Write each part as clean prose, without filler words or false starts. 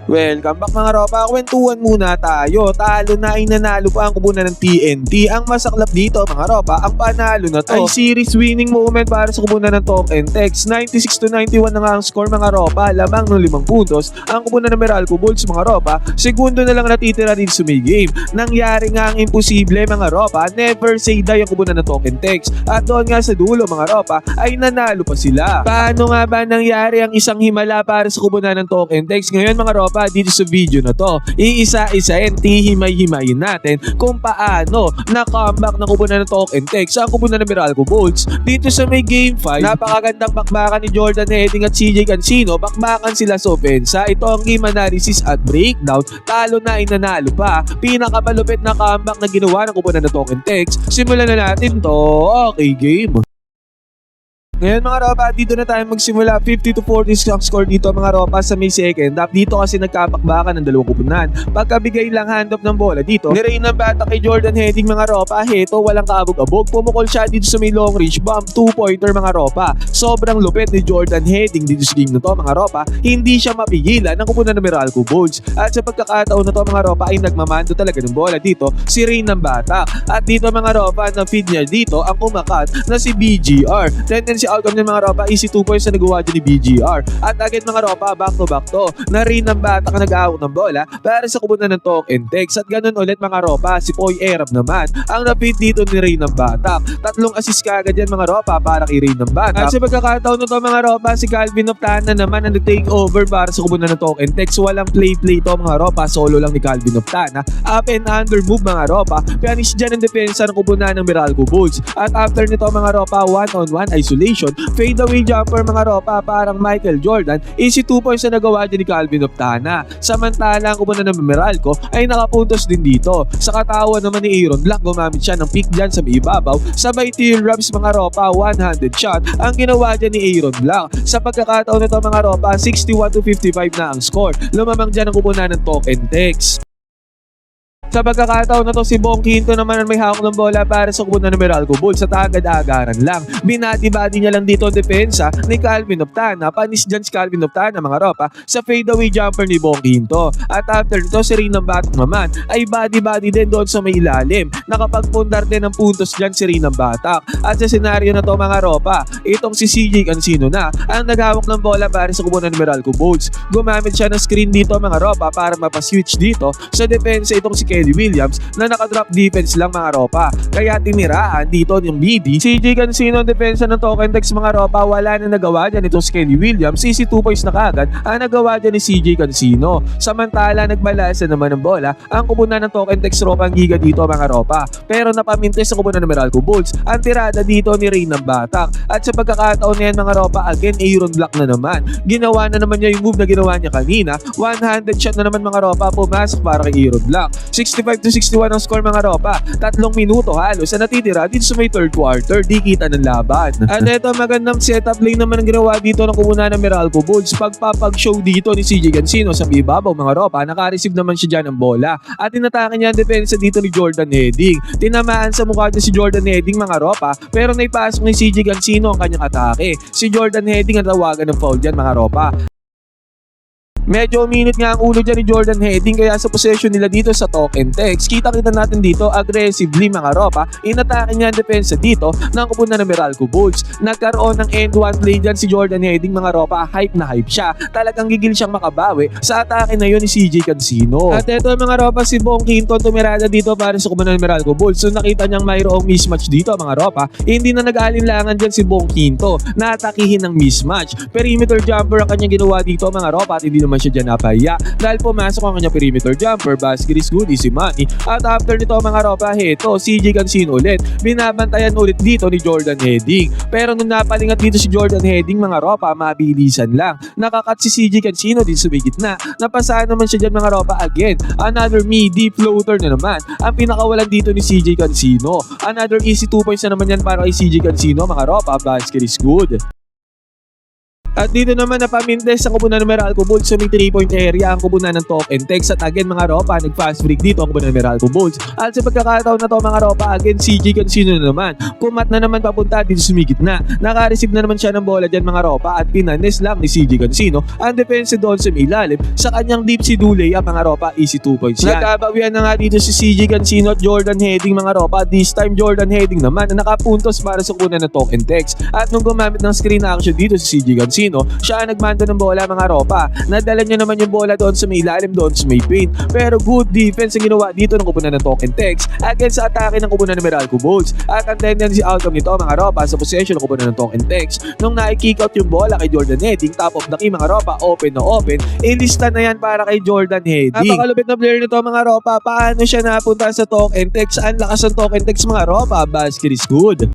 Welcome back mga ropa, kwentuhan muna tayo. Talo na ay nanalo pa ang kupunan ng TNT. Ang masaklap dito mga ropa, ang panalo na to ay series winning moment para sa kupunan ng Talk and Text. 96-91 na nga ang score mga ropa, lamang ng 5 puntos. Ang kupunan ng Meralco Bulls mga ropa, segundo na lang natitira din sa may game. Nangyari nga ang imposible mga ropa, never say die ang kupunan ng Talk and Text. At doon nga sa dulo mga ropa, ay nanalo pa sila. Paano nga ba nangyari ang isang himala para sa kupunan ng Talk and Text? Ngayon mga ropa, dito sa video na to, iisa-isahin, hihimay-himayin natin kung paano na-comeback ng kupunan ng Talk and Text sa kupunan ng Meralco Bulls. Dito sa may game 5, napakagandang bakbakan ni Jordan Heading at CJ Cancino. Bakbakan sila sa opensa. Ito ang game analysis at breakdown. Talo na ay nanalo pa. Pinakamalupit na comeback na ginawa ng kupunan ng Talk and Text. Simulan na natin to. Okay, game. Ngayon mga ropa, dito na tayo magsimula. 50-40 ang score dito mga ropa sa may second half. Dito kasi nagkapakbakan ng dalawang kupunan. Pagkabigay lang hand-off ng bola dito, nirein ng bata kay Jordan Heading mga ropa. Heto, walang kaabog-abog. Pumukol siya dito sa may long range bomb. 2-pointer mga ropa. Sobrang lupit ni Jordan Heading dito sa game na to mga ropa. Hindi siya mapigilan ng kupunan ng Meralco Bulls. At sa pagkakataon na to mga ropa ay nagmamando talaga ng bola dito si Rain ng bata. At dito mga ropa, na feed niya dito ang kumakat na si BGR. Tendency outcome ng mga ropa, easy 2 points na nagawa dyan ni BGR. At agad mga ropa, back to na rin ng bata ka nag-aawak ng bola para sa kupunan ng Talk and Text. At ganun ulit mga ropa, si Poy Erap naman ang napid dito ni Ray ng Batak. 3 assist kagad yan mga ropa para kay Ray ng Batak. At sa pagkakataon na to mga ropa, si Calvin Optana naman ang take over para sa kupunan ng Talk and Text. Walang play to mga ropa, solo lang ni Calvin Optana. Up and under move mga ropa, pianis dyan ang depensa ng kupunan ng Meralco Bulls. At after nito mga ropa, 1-on-1 isolation, fade away jumper mga ropa parang Michael Jordan, easy 2 points na nagawa din ni Calvin Optana. Samantala ang kupunan ng Meralco ay nakapuntos din dito. Sa katawan naman ni Aaron Black, gumamit siya ng pick dyan sa may ibabaw. Sabay teardrops mga ropa, one-handed shot ang ginawa dyan ni Aaron Black. Sa pagkakataon nito mga ropa, 61-55 na ang score. Lumamang dyan ang kupunan ng Talk and Text. Sa pagkakataon na to, si Bong Quinto naman ang may hawak ng bola para sa kupunan ng Meralco Bulls at agad-agaran lang. Binati-bati niya lang dito ang depensa ni Calvin Optana. Panis dyan si Calvin Optana mga ropa sa fadeaway jumper ni Bong Quinto. At after nito, si Ray ng Batak naman ay body-body din doon sa may ilalim. Nakapagpundar din ng puntos dyan si Ray ng Batak. At sa senaryo na to mga ropa, itong si CJ Cancino na ang naghawak ng bola para sa kupunan ng Meralco Bulls. Gumamit siya ng screen dito mga ropa para mapaswitch dito sa depensa itong si Kelly Williams na nakadrop defense lang mga ropa. Kaya tiniraan dito yung BD. CJ Cancino ang depensa ng Talk and Text mga ropa, wala na nagawa dyan itong si Kelly Williams. Easy 2 points na kagad ang nagawa dyan ni CJ Cancino. Samantala nagbalasa naman ng bola ang kupunan ng Talk and Text ropa ang giga dito mga ropa. Pero napamintes sa kupunan ng Meralco Bulls ang tirada dito ni Ray ng Batak. At sa pagkakataon na yan mga ropa, again Aaron Black na naman. Ginawa na naman niya yung move na ginawa niya kanina. One-handed shot na naman mga ropa, pumasok para kay Aaron Black. 65-61 ang score mga ropa. 3 minuto halos na natitira dito sa may third quarter. Di kita ng laban. At ito magandang setup lane naman ang ginawa dito ng kupunan ng Meralco Bulls. Pagpapag-show dito ni CJ Cancino sa ibabaw mga ropa. Naka-receive naman siya dyan ng bola. At tinatake niya ang depensa dito ni Jordan Heading. Tinamaan sa mukha niya si Jordan Heading mga ropa. Pero naipasok ni CJ Cancino ang kanyang atake. Si Jordan Heading ang tawagan ng foul dyan mga ropa. Medyo uminit nga ang ulo dyan ni Jordan Heading kaya sa possession nila dito sa Talk and Text. Kita natin dito aggressively mga ropa. Inatake niya ang depensa dito ng kupunan ng Meralco Bulls. Nagkaroon ng end-one play dyan si Jordan Heading mga ropa. Hype na hype siya. Talagang gigil siyang makabawi sa atake na yun ni CJ Cancino. At eto mga ropa, si Bong Quinto tumirada dito para sa kupunan ng Meralco Bulls. So nakita niyang mayroong mismatch dito mga ropa. Hindi na nag-aalinlangan dyan si Bong Quinto. Natakihin ng mismatch. Perimeter jumper ang kanyang ginawa dito mga ropa at hindi naman siya dyan napahiya dahil pumasok ang kanyang perimeter jumper, basket is good, easy money. At after nito mga ropa, heto CJ Cancino ulit, binabantayan ulit dito ni Jordan Heading. Pero nung napalingat dito si Jordan Heading mga ropa, mabilisan lang. Nakakat si CJ Cancino din sa may gitna. Napasaan naman siya dyan mga ropa again. Another midi floater na naman ang pinakawalan dito ni CJ Cancino. Another easy 2 points na naman yan para kay CJ Cancino mga ropa, basket is good. At dito naman napamintes ang kubunan ng Meralco Bulls sa may 3-point area ang kubunan ng Talk and Text. At again mga ropa, nag-fast break dito ang kubunan ng Meralco Bulls. At sa pagkakataon na to mga ropa, again CJ Cancino na naman. Kumat na naman papunta dito sa may gitna. Naka-receive na naman siya ng bola dyan mga ropa at pinanes lang ni CJ Cancino ang defense doon sa may ilalim sa kanyang deep si Duley ang mga ropa, easy 2 points yan. Nagkabawian na nga dito si CJ Cancino at Jordan Heading mga ropa. This time Jordan Heading naman na nakapuntos para sa kubunan ng Talk and Text. At nung gumamit ng screen action dito si CJ Cancino, siya ang nagmando ng bola mga ropa. Nadala niya naman yung bola doon sa may ilalim, doon sa may paint. Pero good defense ang ginawa dito ng kupunan ng Talk and Text against sa atake ng kupunan ng Meralco Bulls. At ang tendency outcome nito mga ropa sa possession ng kupunan ng Talk and Text. Nung na-kick out yung bola kay Jordan Heading, top of the key mga ropa, open na open. Ilista na yan para kay Jordan Heading. Napakalupit na player nito mga ropa. Paano siya napunta sa Talk and Text? Ang lakas ng Talk and Text mga ropa. Basket is good.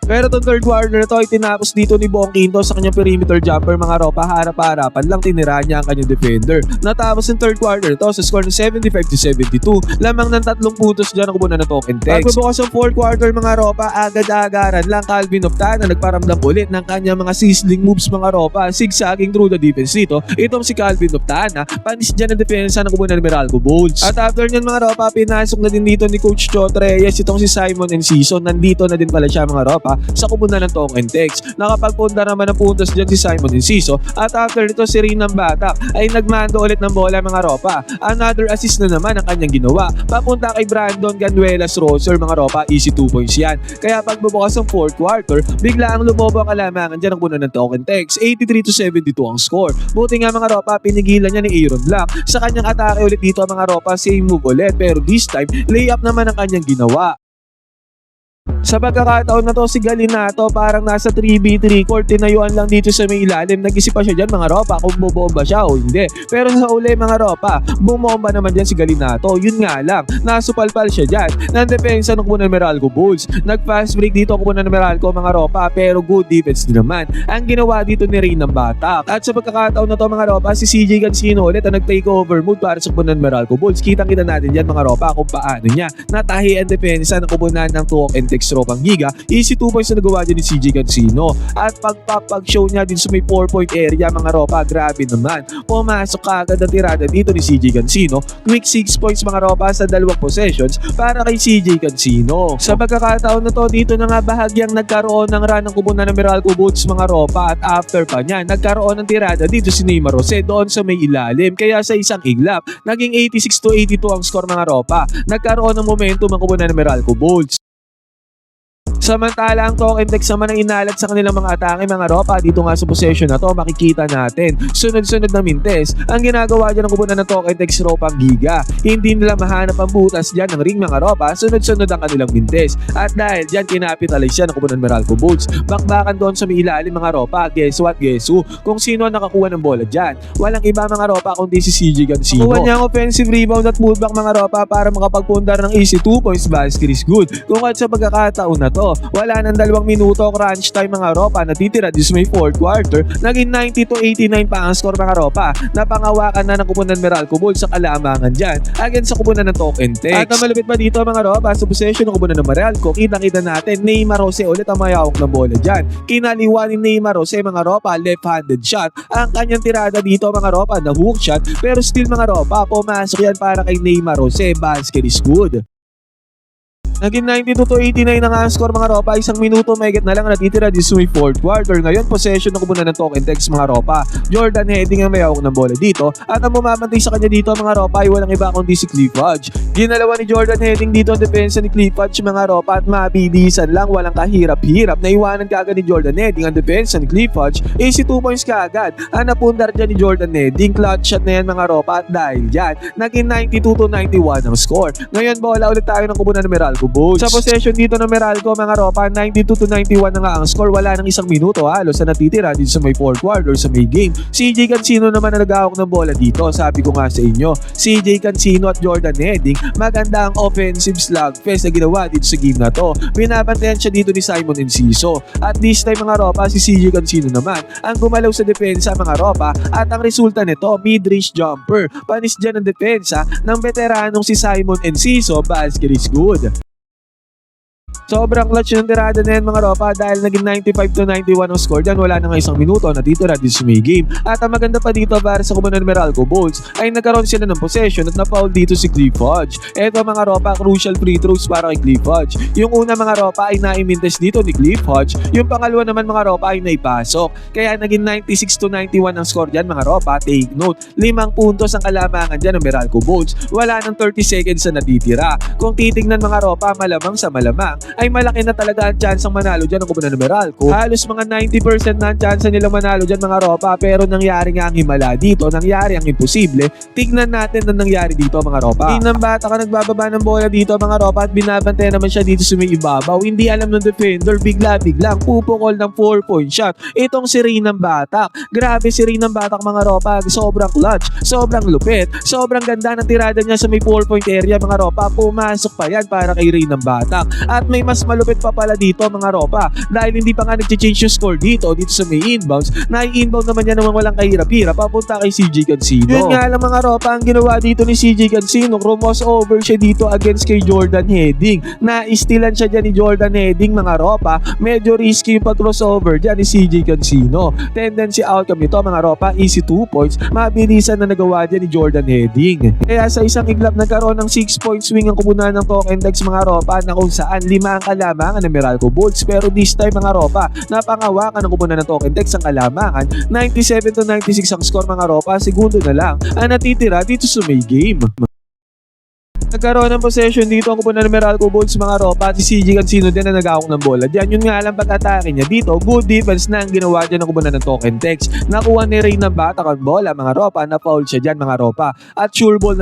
Pero itong third quarter na ito ay tinapos dito ni Bong Quinto sa kanyang perimeter jumper mga ropa, harap-harapan lang tinira niya ang kanyang defender. Natapos yung third quarter ito sa score ng 75-72, lamang ng 3 puntos dyan ang kubunan ng Talk and Text. Pagbubukas ng fourth quarter mga ropa, agad-agaran lang Calvin Oftana nagparamdam ulit ng kanyang mga sizzling moves mga ropa, zigzagging through the defense dito. Itong si Calvin Oftana, panis dyan ang depensa ng kubunan ng Meralco Bulls. At after nyan mga ropa, pinasok na din dito ni Coach Chot Reyes itong si Simon Enciso. Nandito na din pala siya mga ropa sa kubunan ng Talk and Text. Nakapagpunda naman ng puntos dyan si Simon Enciso at after nito si Rinam Batak ay nagmando ulit ng bola mga ropa. Another assist na naman ang kanyang ginawa. Papunta kay Brandon Ganuelas Roser mga ropa, easy 2 points yan. Kaya pagbubukas ng fourth quarter, bigla ang lumobo ang kalamangan dyan ng kubunan ng Talk and Text. 83-72 ang score. Buti nga mga ropa, pinigilan niya ni Aaron Black. Sa kanyang atake ulit dito mga ropa, same move ulit pero this time, layup naman ang kanyang ginawa. Sa pagkakataon na to si Galinato parang nasa 3v3 court, tinayuan lang dito sa may ilalim. Nag-isip pa siya dyan mga ropa kung bubomba siya o hindi. Pero sa uli mga ropa, bumomba naman dyan si Galinato. Yun nga lang, nasupalpal siya dyan ng depensa ng kubunan ng Meralco Bulls. Nag-fast break dito ang kubunan ng Meralco mga ropa pero good defense din naman ang ginawa dito ni Rinam Batak. At sa pagkakataon na to mga ropa, si CJ Cancino ulit ang nag-takeover mood para sa kubunan ng Meralco Bulls. Kitang-kita natin dyan mga ropa kung paano niya natahi ang depensa ng kubunan ng Talk and Text Ropang Giga. Easy 2 points na nagawa dyan ni CJ Cancino. At pagpapag-show niya din sa may 4-point area mga ropa, grabe naman. Pumasok kaagad ang tirada dito ni CJ Cancino. Quick 6 points mga ropa sa 2 possessions para kay CJ Cancino. Sa pagkakataon na to, dito na nga bahagyang nagkaroon ng run ng kubunan ng Meralco Bulls mga ropa at after pa niya, nagkaroon ng tirada dito si Neymar Jose doon sa may ilalim. Kaya sa isang iglap, naging 86-82 ang score mga ropa. Nagkaroon ng momentum ang kubunan ng Meralco Bulls. Samantala ang Talk and Text naman ang inalat sa kanilang mga atake mga ropa. Dito nga sa possession na to makikita natin sunod-sunod na mintes ang ginagawa dyan ng kubunan ng Talk and Text Ropang Giga. Hindi nila mahanap ang butas dyan ng ring mga ropa, sunod-sunod ang kanilang mintes. At dahil dyan kinapitalize siya ng kubunan ng Meralco Bulls. Bakbakan doon sa may ilalim mga ropa, guess what, guess who? Kung sino ang nakakuha ng bola dyan. Walang iba mga ropa kundi si CJ Cancino. Nakuha niya ang offensive rebound at putback mga ropa para makapagpundar ng easy 2 points, basket is good. Kung at sa pagkakataon na to, wala nang 2 minuto crunch time mga ropa, natitira din sa may fourth quarter, naging 90-89 pa ang score mga ropa. Napangawakan na ng kubunan Meralco Bulls sa kalamangan dyan against sa kubunan ng Talk and Text. At ang malupit pa dito mga ropa, sa possession ng kubunan ng Meralco, kitang-kita natin Neymar Jose ulit ang mayawak ng bola dyan. Kinaliwa ni Neymar Jose mga ropa, left-handed shot ang kanyang tirada dito mga ropa, na hook shot, pero still mga ropa, pumasok yan para kay Neymar Jose, basket is good. Naging 92-89 na nga ang score mga ropa. 1 minuto mahigit na lang natitira din sa fourth quarter. Ngayon possession ng kubunan ng Talk and Text mga ropa. Jordan Heading ang mayawak ng bola dito. At ang bumabantay sa kanya dito mga ropa ay walang iba kundi si Cliff Hodge. Ginalawa ni Jordan Heading dito ang depensa ni Cliff Hodge mga ropa at mabibisan lang, walang kahirap-hirap. Naiwanan kaagad ni Jordan Heading ang depensa ni Cliff Hodge. Easy 2 points kaagad. Ang napundar dyan ni Jordan Heading. Clutch shot na yan mga ropa at dahil dyan naging 92-91 ang score. Ngayon bola ulit tayo ng kubunan ng Meralco Bulls. Sa possession dito ng Meralco mga ropa, 92-91 na nga ang score. Wala nang 1 minuto halos na natitira dito sa may fourth quarter sa may game. CJ Cancino naman na nag-ahawak ng bola dito. Sabi ko nga sa inyo, CJ Cancino at Jordan Heading, maganda ang offensive slugfest na ginawa dito sa game na to. Binabantayan siya dito ni Simon Enciso. At this time mga ropa, si CJ Cancino naman ang gumalaw sa depensa mga ropa at ang resulta nito, mid-range jumper. Panis dyan ang depensa ng veteranong si Simon Enciso, basket is good. Sobrang clutch yung tirada na yan mga ropa dahil naging 95-91 ang score dyan. Wala na nga isang minuto natitira dito sa may game. At ang maganda pa dito para sa kubunan ng Meralco Bolts ay nagkaroon sila ng possession at na-foul dito si Cliff Hodge. Eto mga ropa, crucial free throws para kay Cliff Hodge. Yung una mga ropa ay naimintes dito ni Cliff Hodge. Yung pangalawa naman mga ropa ay naipasok. Kaya naging 96-91 ang score dyan mga ropa. Take note, 5 puntos ang kalamangan dyan ng Meralco Bolts. Wala ng 30 seconds na natitira. Kung titignan mga ropa, malamang sa malamang ay malaki na talaga ang chance ang manalo dyan ng kubunan ng Meralco. Halos mga 90% na ang chance nilang manalo dyan mga ropa, pero nangyari nga ang himala dito, nangyari ang imposible. Tignan natin na nangyari dito mga ropa. Ng bata ka nagbababa ng bola dito mga ropa at binabantayan naman siya dito sa may ibabaw. Hindi alam ng defender, bigla-biglang pupukol ng 4-point shot. Itong si Rinang Batak. Grabe si Rinang Batak mga ropa, sobrang clutch, sobrang lupit, sobrang ganda ng tirada niya sa may 4-point area mga ropa. Pumasok pa yan para kay Rinang Batak. At may mas malupit pa pala dito mga ropa dahil hindi pa nga nag-change yung score dito sa may inbounds. Na-inbound naman yan naman walang kahirap-hirap papunta kay CJ Cancino. Yun nga lang mga ropa, ang ginawa dito ni CJ Cancino, crumos over siya dito against kay Jordan Heading. Na-istilan siya dyan ni Jordan Heading mga ropa. Medyo risky yung pag-crossover dyan ni CJ Cancino. Tendency outcome nito mga ropa, easy 2 points. Mabilisan na nagawa dyan ni Jordan Heading. Kaya sa isang iglap nagkaroon ng 6-point swing ang kubunan ng Token Dex mga ropa na kung saan 5 ang kalamangan ng Meralco Bolts, pero this time mga ropa napangawakan ng kubunan ng Token Dex ang kalamangan. 97-96 ang score mga ropa, segundo na lang ang natitira dito sa may game. Nagkaroon ng possession dito ang kupunan ng Meralco Bolts mga ropa at si CJ Cancino din na nag-aawak ng bola. Diyan yun nga lang pag-atake niya dito, good defense na ang ginawa dyan ng kupunan ng Token Dex. Nakuha ni Rinang Batak ang bola mga ropa, na-foul siya dyan mga ropa. At sure ball,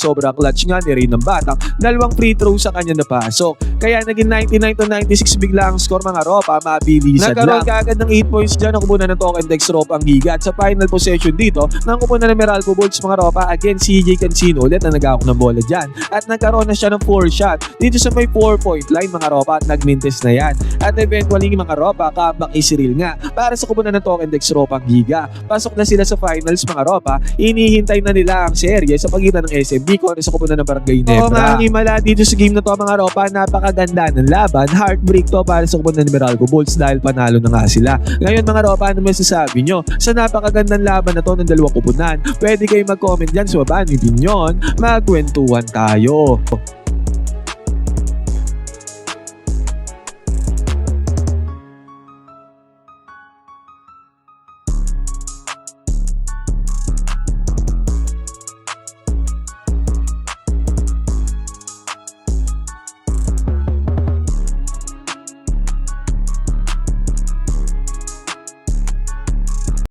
sobrang clutch nga ni Rinang Batak. 2 free throws sa kanya napasok. Kaya naging 99-96 bigla ang score mga ropa, mabilisan lang. Nagkaroon kaagad ng 8 points dyan ang kupunan ng Token Dex ropa ang giga. At sa final possession dito, ng kupunan ng Meralco Bolts mga ropa, again CJ Cancino ulit na nag-aawak ng bola dyan. At nagkaroon na siya ng 4 shot dito sa may 4-point line mga ropa at nagmintes na yan. At eventually mga ropa, comeback is real nga para sa kupunan ng Token Dex ropa ang giga. Pasok na sila sa finals mga ropa, inihintay na nila ang serye sa pagitan ng SMB kontra sa kupunan ng Barangay Nebra. Oo nga, himala dito sa game na to mga ropa, napakaganda ng laban, heartbreak to para sa kupunan ng Meralco Bolts dahil panalo na nga sila. Ngayon mga ropa, ano masasabi nyo sa napakagandang laban na to ng dalawang kupunan? Pwede kayo mag-comment dyan sa baba ni Binyon, magkwentuhan tayo.